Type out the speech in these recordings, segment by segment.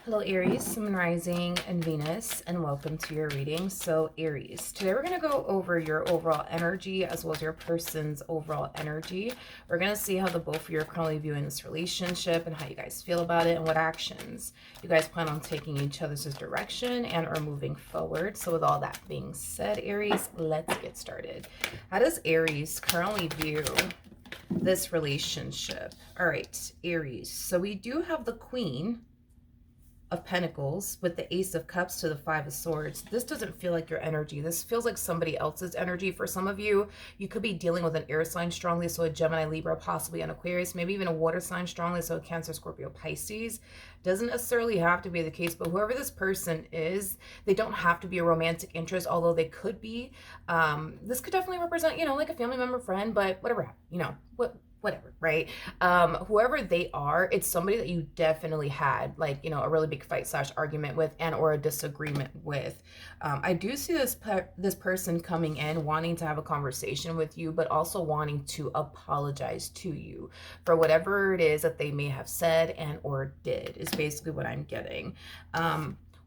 Hello Aries, Sun, Rising, and Venus, and welcome to your reading. So Aries, today we're going to go over your overall energy as well as your person's overall energy. We're going to see how the both of you are currently viewing this relationship and how you guys feel about it and what actions you guys plan on taking each other's direction and or moving forward. So with all that being said, Aries, let's get started. How does Aries currently view this relationship? All right, Aries. So we do have the Queen of Pentacles with the Ace of Cups to the Five of Swords. This doesn't feel like your energy. This feels like somebody else's energy. For some of you, you could be dealing with an air sign strongly, so a Gemini, Libra, possibly an Aquarius, maybe even a water sign strongly, so a Cancer, Scorpio, Pisces. Doesn't necessarily have to be the case, but whoever this person is, they don't have to be a romantic interest, although they could be. This could definitely represent, like a family member, friend, but whatever, whatever, right? Whoever they are, it's somebody that you definitely had a really big fight / argument with and or a disagreement with. I do see this person coming in wanting to have a conversation with you, but also wanting to apologize to you for whatever it is that they may have said and or did, is basically what I'm getting.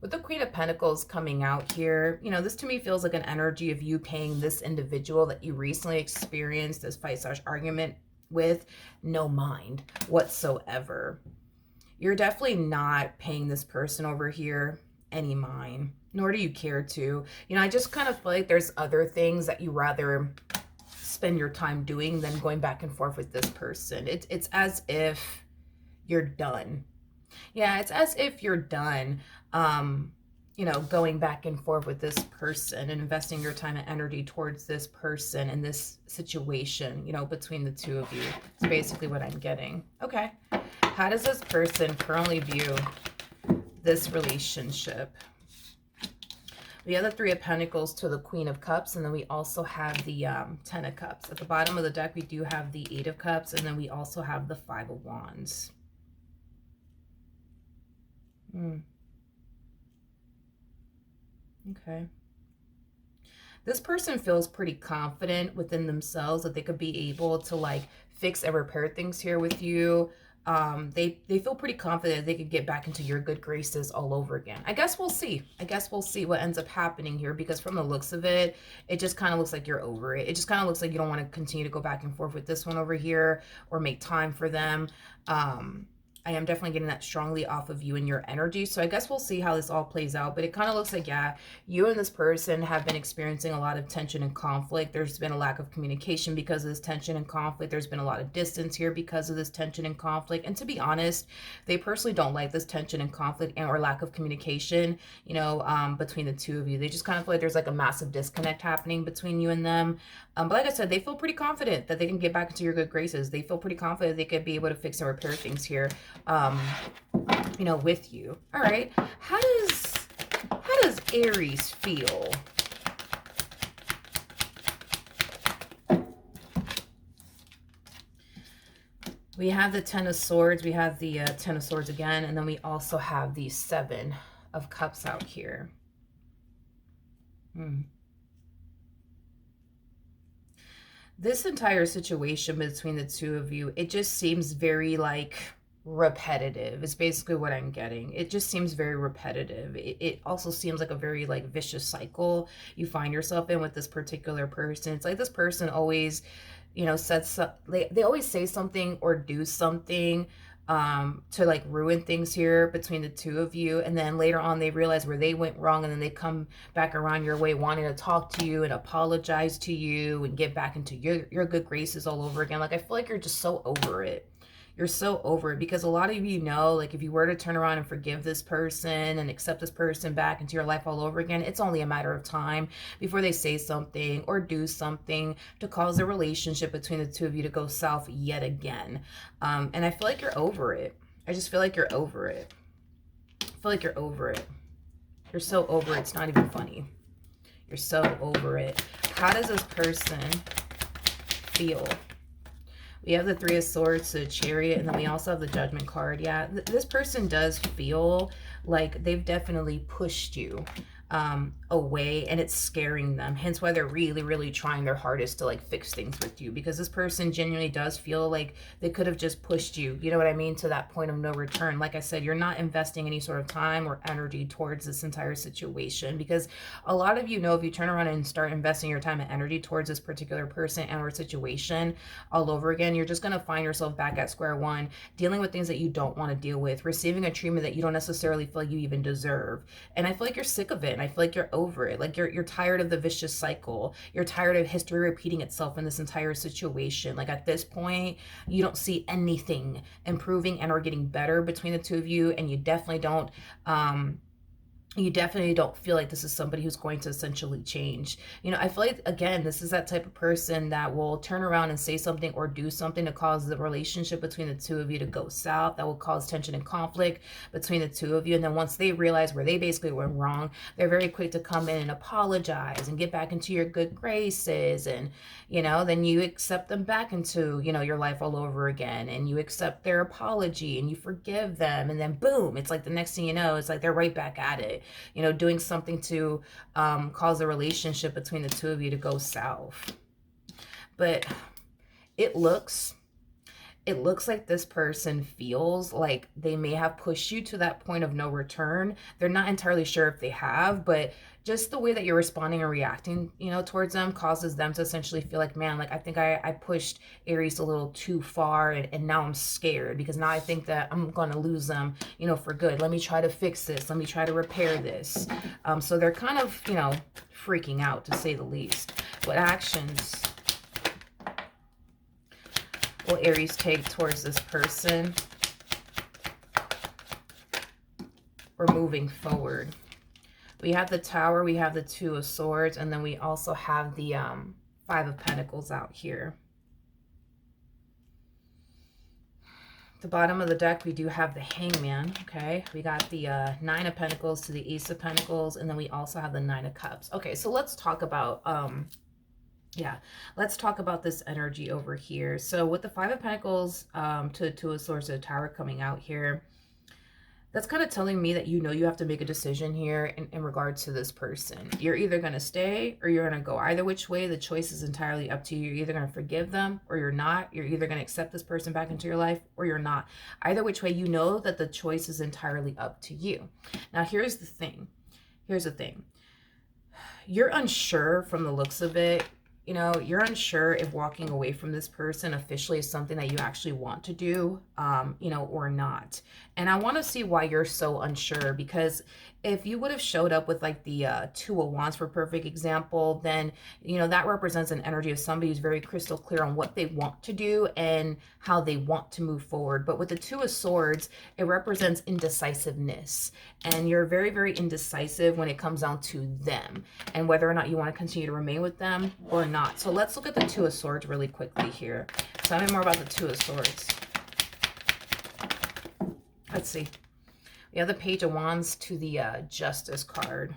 With the Queen of Pentacles coming out here, this to me feels like an energy of you paying this individual that you recently experienced this fight / argument with no mind whatsoever. You're definitely not paying this person over here any mind, nor do you care to. I just kind of feel like there's other things that you rather spend your time doing than going back and forth with this person. It's as if you're done. Yeah, it's as if you're done going back and forth with this person and investing your time and energy towards this person and this situation, between the two of you. It's basically what I'm getting. Okay. How does this person currently view this relationship? We have the Three of Pentacles to the Queen of Cups, and then we also have the Ten of Cups. At the bottom of the deck, we do have the Eight of Cups, and then we also have the Five of Wands. Okay. This person feels pretty confident within themselves that they could be able to fix and repair things here with you. They feel pretty confident they could get back into your good graces all over again. I guess we'll see. What ends up happening here, because from the looks of it, it just kind of looks like you're over it. It just kind of looks like you don't want to continue to go back and forth with this one over here or make time for them. I am definitely getting that strongly off of you and your energy. So I guess we'll see how this all plays out. But it kind of looks like, yeah, you and this person have been experiencing a lot of tension and conflict. There's been a lack of communication because of this tension and conflict. There's been a lot of distance here because of this tension and conflict. And to be honest, they personally don't like this tension and conflict and or lack of communication, between the two of you. They just kind of feel like there's a massive disconnect happening between you and them. But like I said, they feel pretty confident that they can get back into your good graces. They feel pretty confident they could be able to fix and repair things here, with you. All right. How does Aries feel? We have the Ten of Swords. We have the Ten of Swords again. And then we also have the Seven of Cups out here. This entire situation between the two of you, it just seems very repetitive is basically what I'm getting. It just seems very repetitive. It also seems like a very vicious cycle you find yourself in with this particular person. It's like this person always, they always say something or do something to ruin things here between the two of you, and then later on they realize where they went wrong, and then they come back around your way wanting to talk to you and apologize to you and get back into your good graces all over again. I feel like you're just so over it. You're so over it, because a lot of you if you were to turn around and forgive this person and accept this person back into your life all over again, it's only a matter of time before they say something or do something to cause the relationship between the two of you to go south yet again. And I feel like you're over it. I just feel like you're over it. I feel like you're over it. You're so over it. It's not even funny. You're so over it. How does this person feel? We have the Three of Swords to the Chariot, and then we also have the Judgment card. Yeah, this person does feel like they've definitely pushed you. away, and it's scaring them, hence why they're really, really trying their hardest to like fix things with you, because this person genuinely does feel like they could have just pushed you, you know what I mean, to that point of no return. Like I said, you're not investing any sort of time or energy towards this entire situation, because a lot of you know, if you turn around and start investing your time and energy towards this particular person and or situation all over again, you're just going to find yourself back at square one, dealing with things that you don't want to deal with, receiving a treatment that you don't necessarily feel like you even deserve. And I feel like you're sick of it, and I feel like you're over it. Like you're tired of the vicious cycle. You're tired of history repeating itself in this entire situation. Like at this point, you don't see anything improving and or getting better between the two of you, and you definitely don't feel like this is somebody who's going to essentially change. You know, I feel like, again, this is that type of person that will turn around and say something or do something to cause the relationship between the two of you to go south, that will cause tension and conflict between the two of you. And then once they realize where they basically went wrong, they're very quick to come in and apologize and get back into your good graces. And, you know, then you accept them back into, you know, your life all over again. And you accept their apology and you forgive them. And then boom, it's like the next thing you know, it's like they're right back at it, you know, doing something to cause the relationship between the two of you to go south. But it looks like this person feels like they may have pushed you to that point of no return. They're not entirely sure if they have, but just the way that you're responding and reacting, you know, towards them causes them to essentially feel like, man, like I think I pushed Aries a little too far, and now I'm scared because now I think that I'm going to lose them, you know, for good. Let me try to fix this. Let me try to repair this. So they're kind of, you know, freaking out, to say the least. What actions will Aries take towards this person? We're moving forward. We have the Tower, we have the Two of Swords, and then we also have the Five of Pentacles out here. The bottom of the deck, we do have the Hangman, okay? We got the Nine of Pentacles to the Ace of Pentacles, and then we also have the Nine of Cups. Okay, so let's talk about... let's talk about this energy over here. So with the Five of Pentacles to the Two of Swords to the Tower coming out here, that's kind of telling me that, you know, you have to make a decision here in regards to this person. You're either going to stay or you're going to go. Either which way, the choice is entirely up to you. You're either going to forgive them or you're not. You're either going to accept this person back into your life or you're not. Either which way, you know that the choice is entirely up to you. Now, here's the thing. You're unsure from the looks of it. You know, you're unsure if walking away from this person officially is something that you actually want to do, you know, or not. And I want to see why you're so unsure, because if you would have showed up with like the Two of Wands, for perfect example, then, you know, that represents an energy of somebody who's very crystal clear on what they want to do and how they want to move forward. But with the Two of Swords, it represents indecisiveness. And you're very, very indecisive when it comes down to them and whether or not you want to continue to remain with them or not. So let's look at the Two of Swords really quickly here. Tell me more about the Two of Swords. Let's see. We have the Page of Wands to the Justice card.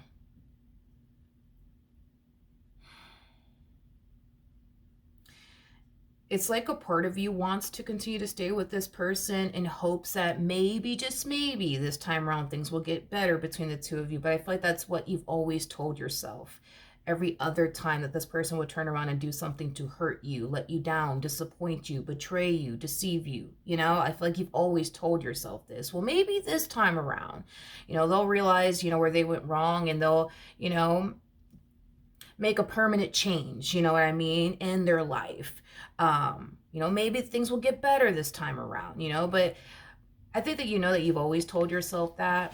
It's like a part of you wants to continue to stay with this person in hopes that maybe, just maybe, this time around things will get better between the two of you. But I feel like that's what you've always told yourself. Every other time that this person would turn around and do something to hurt you, let you down, disappoint you, betray you, deceive you, you know, I feel like you've always told yourself this. Well, maybe this time around, you know, they'll realize, you know, where they went wrong, and they'll, you know, make a permanent change, you know what I mean, in their life. You know, maybe things will get better this time around, you know, but I think that, you know, that you've always told yourself that.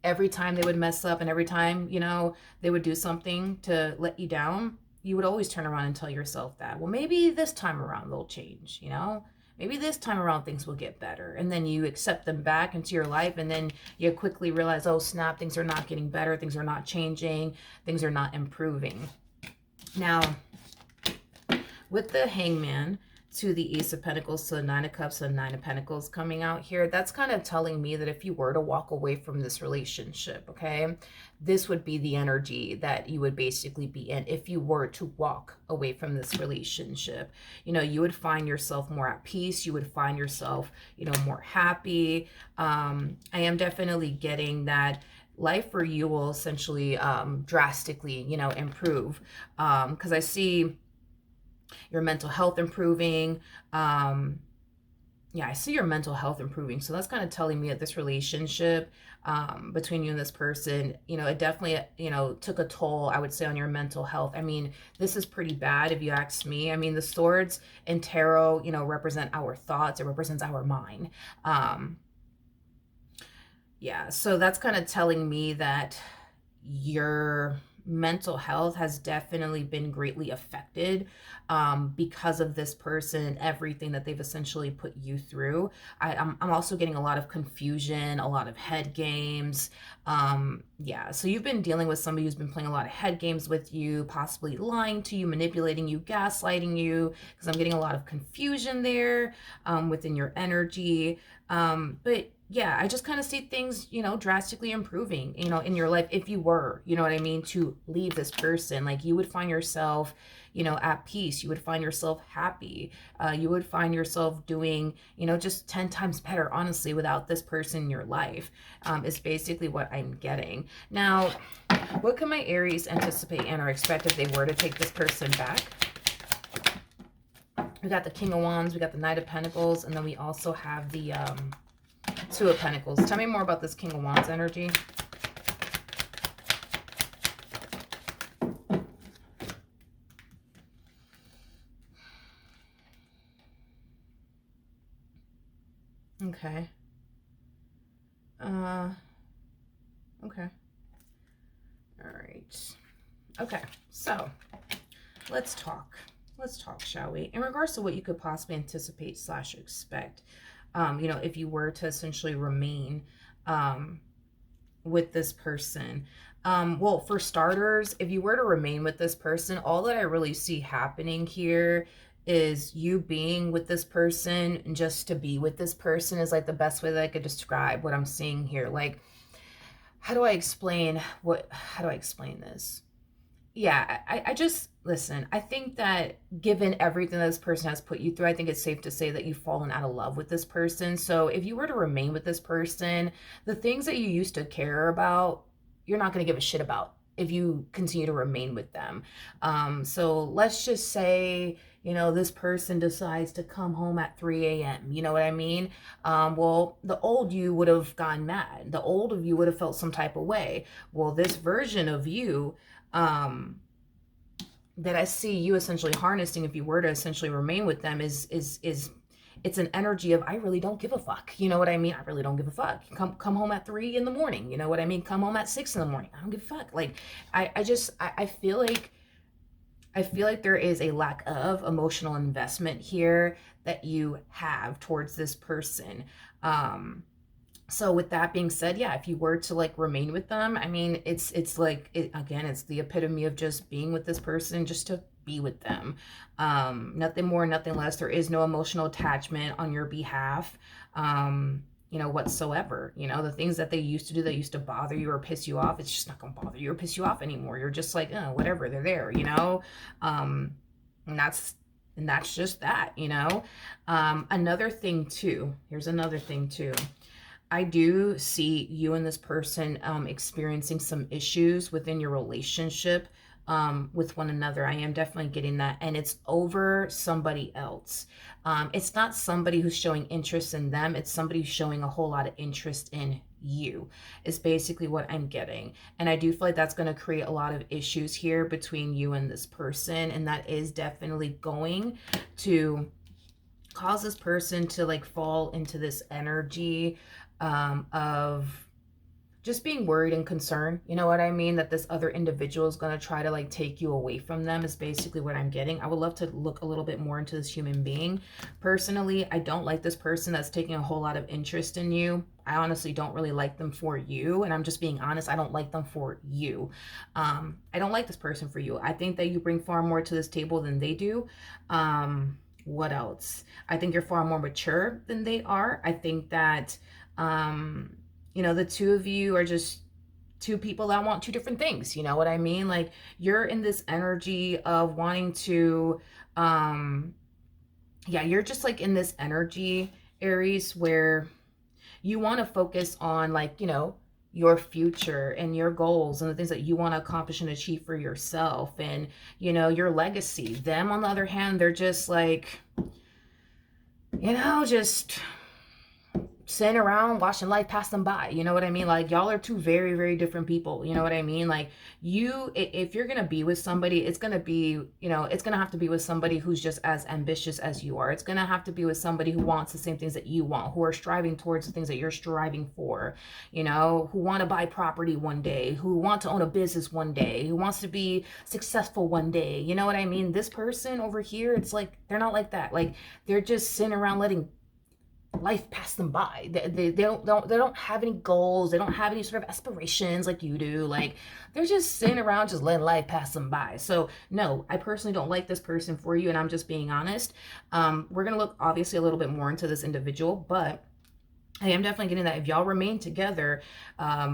Every time they would mess up and every time, you know, they would do something to let you down, you would always turn around and tell yourself that, well, maybe this time around they'll change, you know, maybe this time around things will get better. And then you accept them back into your life, and then you quickly realize, oh snap, things are not getting better, things are not changing, things are not improving. Now, with the Hangman to the Ace of Pentacles to the Nine of Cups and Nine of Pentacles coming out here, that's kind of telling me that if you were to walk away from this relationship, okay, this would be the energy that you would basically be in if you were to walk away from this relationship. You know, you would find yourself more at peace. You would find yourself, you know, more happy. I am definitely getting that life for you will essentially drastically, you know, improve. Because I see your mental health improving. Yeah, I see your mental health improving. So that's kind of telling me that this relationship between you and this person, you know, it definitely, you know, took a toll, I would say, on your mental health. I mean, this is pretty bad if you ask me. I mean, the swords in tarot, you know, represent our thoughts. It represents our mind. Yeah, so that's kind of telling me that your mental health has definitely been greatly affected because of this person and everything that they've essentially put you through. I'm also getting a lot of confusion, a lot of head games. Yeah, so you've been dealing with somebody who's been playing a lot of head games with you, possibly lying to you, manipulating you, gaslighting you, because I'm getting a lot of confusion there within your energy. But yeah, I just kind of see things, you know, drastically improving, you know, in your life if you were, you know what I mean, to leave this person. Like you would find yourself, you know, at peace. You would find yourself happy. You would find yourself doing, you know, just 10 times better, honestly, without this person in your life, is basically what I'm getting. Now, what can my Aries anticipate and or expect if they were to take this person back? We got the King of Wands, we got the Knight of Pentacles, and then we also have the Two of Pentacles. Tell me more about this King of Wands energy. Okay. Okay. All right. Okay. So let's talk. Let's talk, shall we? In regards to what you could possibly anticipate slash expect, you know, if you were to essentially remain with this person. Well, for starters, if you were to remain with this person, all that I really see happening here is you being with this person, and just to be with this person is like the best way that I could describe what I'm seeing here. Like, how do I explain this? Yeah, I just, listen, I think that given everything that this person has put you through, I think it's safe to say that you've fallen out of love with this person. So if you were to remain with this person, the things that you used to care about, you're not going to give a shit about if you continue to remain with them. So let's just say, you know, this person decides to come home at 3 a.m. You know what I mean? Well, the old you would have gone mad. The old of you would have felt some type of way. Well, this version of you, that I see you essentially harnessing if you were to essentially remain with them is it's an energy of I really don't give a fuck. You know what I mean? I really don't give a fuck. Come home at 3 in the morning. You know what I mean? Come home at 6 in the morning. I don't give a fuck. Like I feel like there is a lack of emotional investment here that you have towards this person. So with that being said, yeah, if you were to like remain with them, I mean, it's like again, it's the epitome of just being with this person just to be with them. Nothing more, nothing less. There is no emotional attachment on your behalf. You know, whatsoever. You know, the things that they used to do that used to bother you or piss you off, it's just not gonna bother you or piss you off anymore. You're just like, oh, whatever, they're there, you know? And that's just that, you know. Another thing too, here's another thing too. I do see you and this person experiencing some issues within your relationship with one another. I am definitely getting that. And it's over somebody else. It's not somebody who's showing interest in them. It's somebody who's showing a whole lot of interest in you is basically what I'm getting. And I do feel like that's going to create a lot of issues here between you and this person. And that is definitely going to cause this person to like fall into this energy of just being worried and concerned. You know what I mean? That this other individual is going to try to like take you away from them is basically what I'm getting. I would love to look a little bit more into this human being. Personally, I don't like this person that's taking a whole lot of interest in you. I honestly don't really like them for you. And I'm just being honest. I don't like them for you. I don't like this person for you. I think that you bring far more to this table than they do. What else? I think you're far more mature than they are. I think that you know, the two of you are just two people that want two different things. You know what I mean? Like you're in this energy of wanting to, yeah, you're just like in this energy, Aries, where you want to focus on like, you know, your future and your goals and the things that you want to accomplish and achieve for yourself and, you know, your legacy. Them, on the other hand, they're just like, you know, just sitting around watching life pass them by. You know what I mean? Like, y'all are two very, very different people. You know what I mean? Like, you, if you're gonna be with somebody, it's gonna be, you know, it's gonna have to be with somebody who's just as ambitious as you are. It's gonna have to be with somebody who wants the same things that you want, who are striving towards the things that you're striving for, you know, who want to buy property one day, who want to own a business one day, who wants to be successful one day. You know what I mean? This person over here, it's like, they're not like that. Like, they're just sitting around letting life pass them by. They don't have any goals. They don't have any sort of aspirations like you do. Like, they're just sitting around just letting life pass them by. So no, I personally don't like this person for you, and I'm just being honest. We're gonna look obviously a little bit more into this individual, but I am definitely getting that if y'all remain together,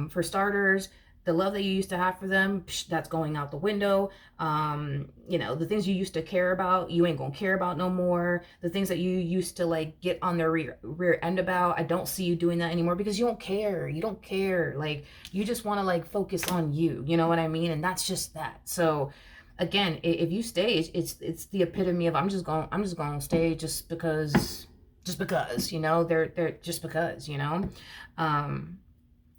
for starters, the love that you used to have for them, that's going out the window. You know, the things you used to care about, you ain't gonna care about no more. The things that you used to like get on their rear end about, I don't see you doing that anymore because you don't care. You don't care. Like, you just want to like focus on you. You know what I mean? And that's just that. So again, if you stay, it's the epitome of I'm just going to stay just because, you know, they're just because, you know.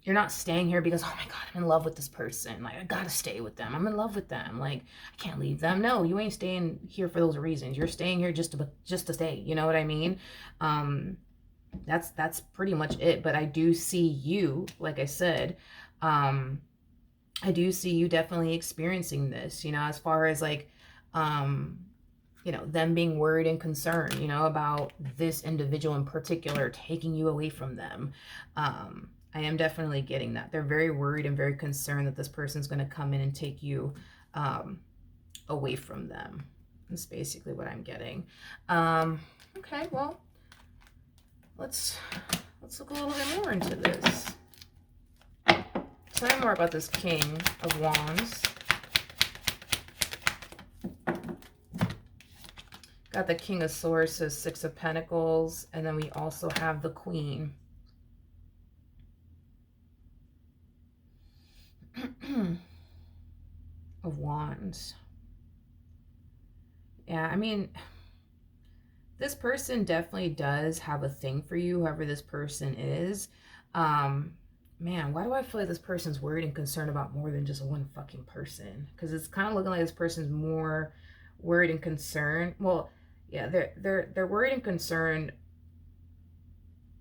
You're not staying here because, oh my God, I'm in love with this person. Like, I gotta stay with them. I'm in love with them. Like, I can't leave them. No, you ain't staying here for those reasons. You're staying here just to stay. You know what I mean? That's pretty much it. But I do see you, like I said, I do see you definitely experiencing this, you know, as far as like, you know, them being worried and concerned, you know, about this individual in particular taking you away from them. I am definitely getting that. They're very worried and very concerned that this person's going to come in and take you away from them. That's basically what I'm getting. Okay, well, let's look a little bit more into this. Tell me more about this King of Wands. Got the King of Swords, so Six of Pentacles, and then we also have the Queen. Of Wands. Yeah, I mean, this person definitely does have a thing for you, whoever this person is. Man, why do I feel like this person's worried and concerned about more than just one fucking person? Because it's kind of looking like this person's more worried and concerned. Well, yeah, they're worried and concerned.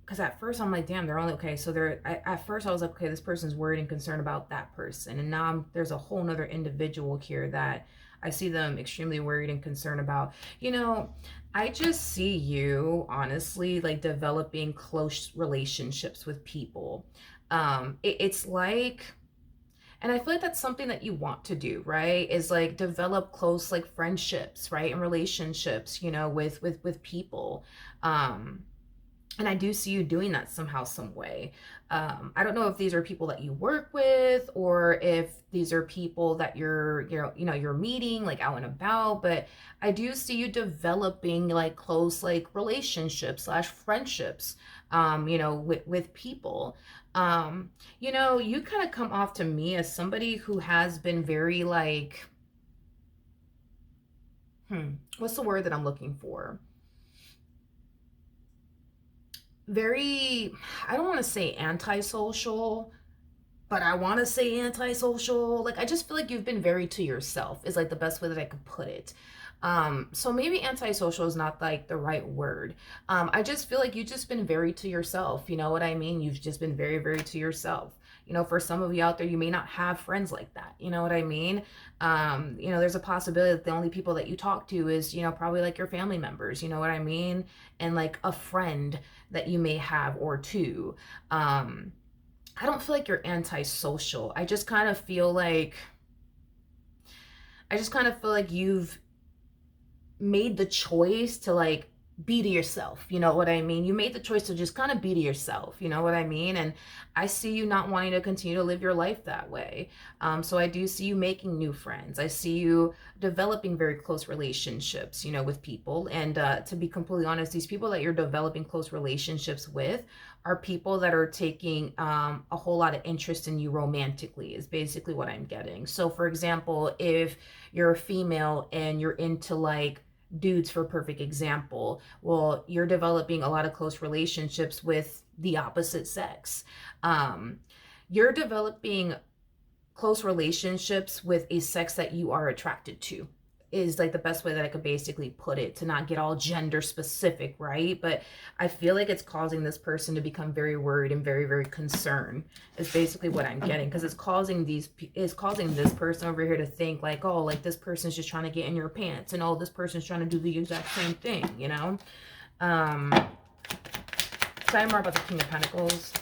Because at first I'm like, damn, they're only okay. So at first I was like, okay, this person's worried and concerned about that person, and now there's a whole nother individual here that I see them extremely worried and concerned about. You know, I just see you honestly like developing close relationships with people. It's like, and I feel like that's something that you want to do, right? Is like develop close like friendships, right? And relationships, you know, with people. And I do see you doing that somehow, some way. I don't know if these are people that you work with or if these are people that you're meeting like out and about, but I do see you developing like close like relationships slash friendships, you know, with people. You know, you kind of come off to me as somebody who has been very like, what's the word that I'm looking for? Very, I don't want to say antisocial, but I want to say antisocial. Like, I just feel like you've been very to yourself is like the best way that I could put it. So maybe antisocial is not like the right word. I just feel like you've just been very to yourself. You know what I mean? You've just been very, very to yourself. You know, for some of you out there, you may not have friends like that. You know what I mean? You know, there's a possibility that the only people that you talk to is, you know, probably like your family members. You know what I mean? And like a friend that you may have or two. I don't feel like you're antisocial. I just kind of feel like you've made the choice to like be to yourself. You know what I mean? You made the choice to just kind of be to yourself. You know what I mean? And I see you not wanting to continue to live your life that way. So I do see you making new friends. I see you developing very close relationships, you know, with people. And to be completely honest, these people that you're developing close relationships with are people that are taking a whole lot of interest in you romantically, is basically what I'm getting. So, for example, if you're a female and you're into like dudes, for perfect example, well, you're developing a lot of close relationships with the opposite sex. um, you're developing close relationships with a sex that you are attracted to, is like the best way that I could basically put it, to not get all gender specific, right? But I feel like it's causing this person to become very worried and very, very concerned, is basically what I'm getting, because it's causing this person over here to think like, oh, like this person's just trying to get in your pants, and oh, this person's trying to do the exact same thing, you know. um Tell me more about the King of Pentacles.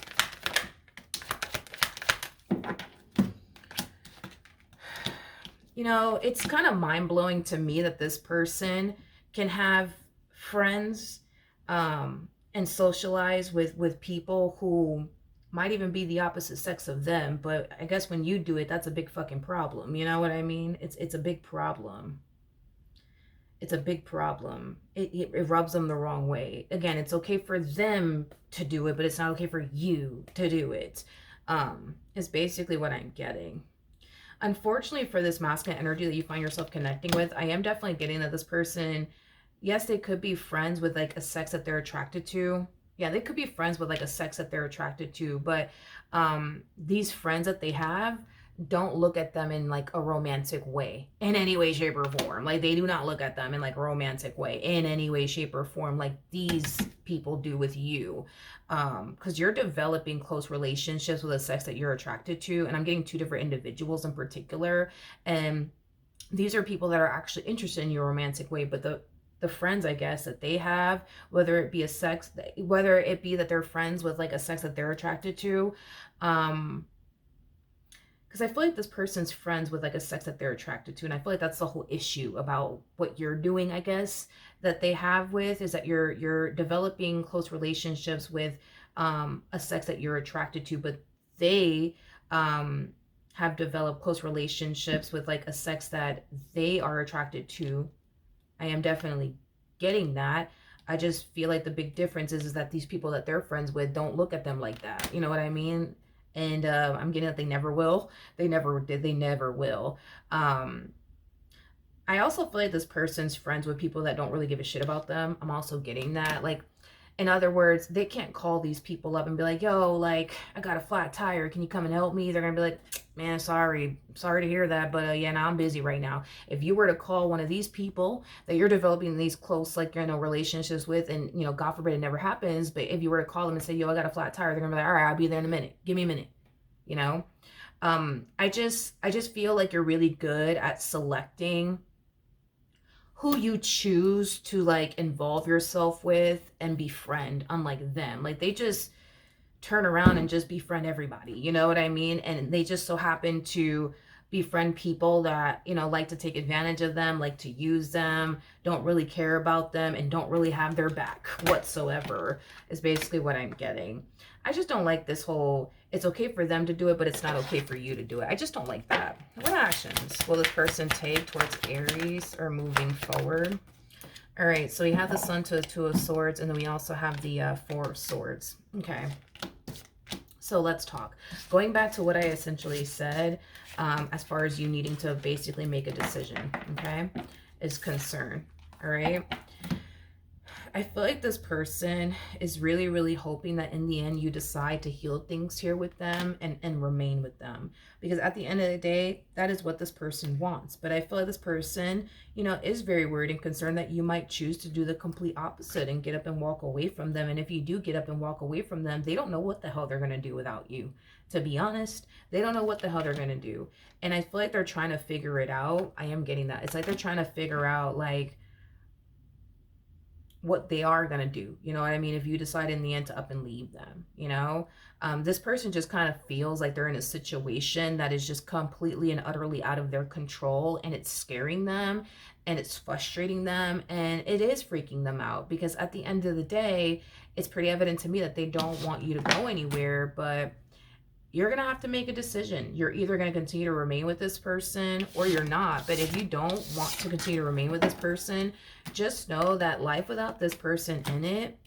You know, it's kind of mind-blowing to me that this person can have friends and socialize with people who might even be the opposite sex of them. But I guess when you do it, that's a big fucking problem. You know what I mean? It's a big problem. It's a big problem. It rubs them the wrong way. Again, it's okay for them to do it, but it's not okay for you to do it. Is basically what I'm getting. Unfortunately, for this masculine energy that you find yourself connecting with, I am definitely getting that this person, yes, they could be friends with like a sex that they're attracted to. Yeah, they could be friends with like a sex that they're attracted to, but these friends that they have don't look at them in like a romantic way in any way, shape, or form. Like they do not look at them in like a romantic way in any way, shape, or form like these people do with you. Because you're developing close relationships with a sex that you're attracted to, and I'm getting two different individuals in particular, and these are people that are actually interested in your romantic way, but the friends, I guess, that they have, whether it be whether it be that they're friends with like a sex that they're attracted to, because I feel like this person's friends with like a sex that they're attracted to, and I feel like that's the whole issue about what you're doing, I guess, that they have with, is that you're developing close relationships with a sex that you're attracted to, but they have developed close relationships with like a sex that they are attracted to. I am definitely getting that. I just feel like the big difference is that these people that they're friends with don't look at them like that. You know what I mean? And I'm getting that they never will. They never did. They never will. I also feel like this person's friends with people that don't really give a shit about them. I'm also getting that. Like, in other words, they can't call these people up and be like, yo, like, I got a flat tire. Can you come and help me? They're going to be like, man, sorry to hear that. But yeah, now I'm busy right now. If you were to call one of these people that you're developing these close, like, you know, relationships with, and, you know, God forbid it never happens, but if you were to call them and say, yo, I got a flat tire, they're going to be like, all right, I'll be there in a minute. Give me a minute, you know? I just feel like you're really good at selecting who you choose to like involve yourself with and befriend, unlike them. Like they just turn around and just befriend everybody, you know what I mean? And they just so happen to befriend people that, you know, like to take advantage of them, like to use them, don't really care about them, and don't really have their back whatsoever, is basically what I'm getting. I just don't like this whole, it's okay for them to do it, but it's not okay for you to do it. I just don't like that. What actions will this person take towards Aries or moving forward? All right, so we have the Sun to the Two of Swords, and then we also have the Four of Swords. Okay, so let's talk. Going back to what I essentially said, as far as you needing to basically make a decision, okay, is concerned. All right. I feel like this person is really, really hoping that in the end you decide to heal things here with them and remain with them. Because at the end of the day, that is what this person wants. But I feel like this person, you know, is very worried and concerned that you might choose to do the complete opposite and get up and walk away from them. And if you do get up and walk away from them, they don't know what the hell they're going to do without you. To be honest, they don't know what the hell they're going to do. And I feel like they're trying to figure it out. I am getting that. It's like they're trying to figure out, like, what they are going to do. You know what I mean? If you decide in the end to up and leave them, you know, this person just kind of feels like they're in a situation that is just completely and utterly out of their control, and it's scaring them and it's frustrating them and it is freaking them out, because at the end of the day, it's pretty evident to me that they don't want you to go anywhere, but you're going to have to make a decision. You're either going to continue to remain with this person or you're not. But if you don't want to continue to remain with this person, just know that life without this person in it,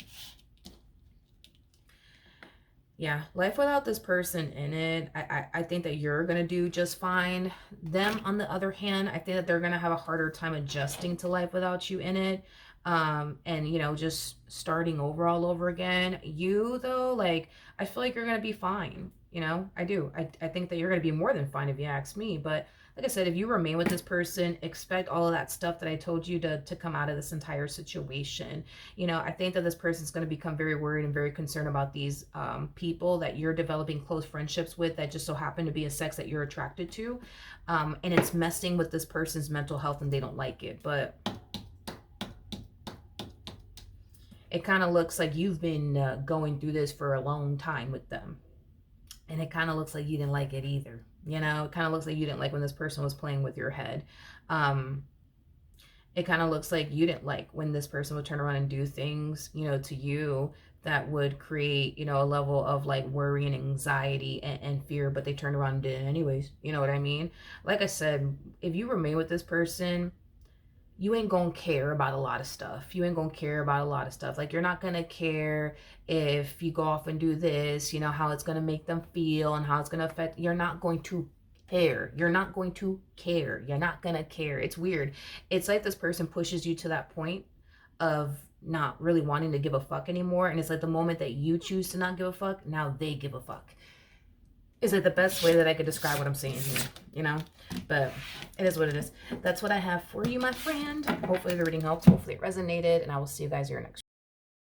yeah, life without this person in it, I think that you're going to do just fine. Them, on the other hand, I think that they're going to have a harder time adjusting to life without you in it. And, you know, just starting over all over again. You, though, like, I feel like you're going to be fine. You know, I do. I think that you're going to be more than fine if you ask me. But like I said, if you remain with this person, expect all of that stuff that I told you to come out of this entire situation. You know, I think that this person's going to become very worried and very concerned about these people that you're developing close friendships with that just so happen to be a sex that you're attracted to. And it's messing with this person's mental health and they don't like it. But it kind of looks like you've been going through this for a long time with them. And it kind of looks like you didn't like it either. You know, it kind of looks like you didn't like when this person was playing with your head. It kind of looks like you didn't like when this person would turn around and do things, you know, to you that would create, you know, a level of like worry and anxiety and fear, but they turned around and did it anyways. You know what I mean? Like I said, if you remain with this person, you ain't gonna care about a lot of stuff. You ain't gonna care about a lot of stuff. Like, you're not gonna care if you go off and do this, you know, how it's gonna make them feel and how it's gonna affect. You're not going to care. You're not going to care. You're not gonna care. It's weird. It's like this person pushes you to that point of not really wanting to give a fuck anymore. And it's like the moment that you choose to not give a fuck, now they give a fuck. Is it the best way that I could describe what I'm saying here, you know? But it is what it is. That's what I have for you, my friend. Hopefully the reading helped. Hopefully it resonated. And I will see you guys here next